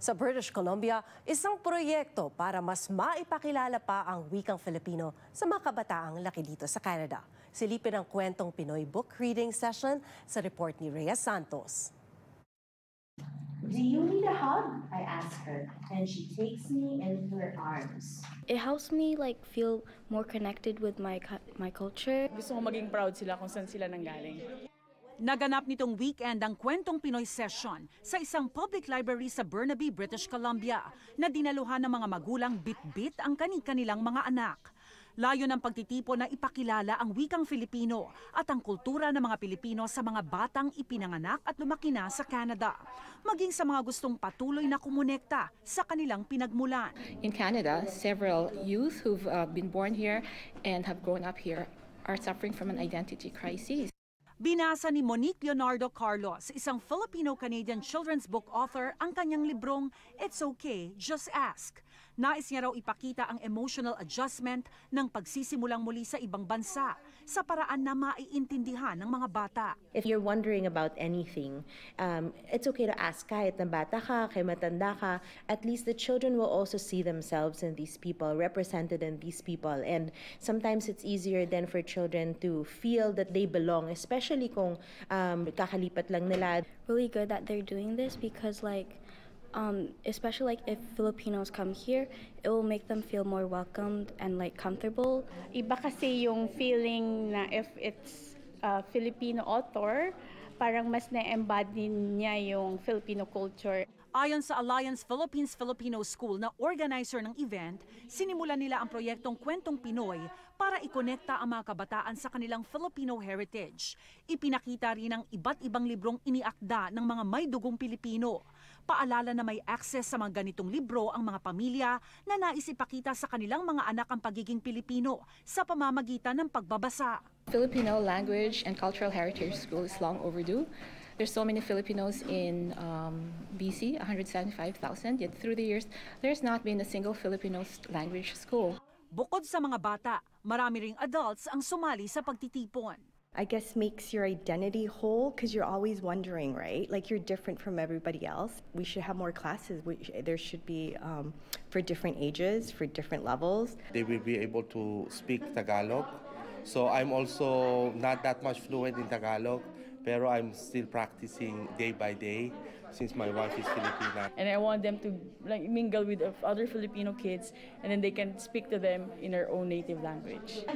Sa British Columbia, isang proyekto para mas maipakilala pa ang wikang Filipino sa mga kabataang laki dito sa Canada. Silipin ang kwentong Pinoy book reading session sa report ni Rhea Santos. Do you need a hug? I ask her, and she takes me in her arms. It helps me feel more connected with my culture. Gusto ko maging proud sila kung saan sila nanggaling. Naganap nitong weekend ang Kwentong Pinoy Session sa isang public library sa Burnaby, British Columbia na dinaluhan ng mga magulang bit-bit ang kani-kanilang mga anak. Layo ng pagtitipon na ipakilala ang wikang Filipino at ang kultura ng mga Pilipino sa mga batang ipinanganak at lumaki na sa Canada, maging sa mga gustong patuloy na kumonekta sa kanilang pinagmulan. In Canada, several youth who've been born here and have grown up here are suffering from an identity crisis. Binasa ni Monique Leonardo Carlos, isang Filipino-Canadian children's book author, ang kanyang librong It's Okay, Just Ask. Nais niya raw ipakita ang emotional adjustment ng pagsisimulang muli sa ibang bansa sa paraan na maiintindihan ng mga bata. If you're wondering about anything, it's okay to ask. Kahit na bata ka, kahit matanda ka, at least the children will also see themselves in these people, represented in these people. And sometimes it's easier then for children to feel that they belong, especially kung kakalipat lang nila. Really good that they're doing this because especially if Filipinos come here, it will make them feel more welcomed and comfortable. Iba kasi yung feeling na if it's a Filipino author, parang mas na-embody niya yung Filipino culture. Ayon sa Alliance Philippines-Filipino School na organizer ng event, sinimulan nila ang proyektong Kwentong Pinoy para ikonekta ang mga kabataan sa kanilang Filipino heritage. Ipinakita rin ang iba't ibang librong iniakda ng mga may dugong Pilipino. Paalala na may access sa mga ganitong libro ang mga pamilya na nais ipakita sa kanilang mga anak ang pagiging Pilipino sa pamamagitan ng pagbabasa. Filipino Language and Cultural Heritage School is long overdue. There's so many Filipinos in BC, 175,000, yet through the years, there's not been a single Filipino language school. Bukod sa mga bata, marami ring adults ang sumali sa pagtitipon. I guess makes your identity whole because you're always wondering, right? Like you're different from everybody else. We should have more classes. There should be for different ages, for different levels. They will be able to speak Tagalog. So I'm also not that much fluent in Tagalog, pero I'm still practicing day by day since my wife is Filipina. And I want them to mingle with other Filipino kids and then they can speak to them in their own native language.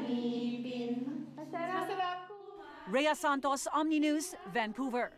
Rhea Santos, Omni News, Vancouver.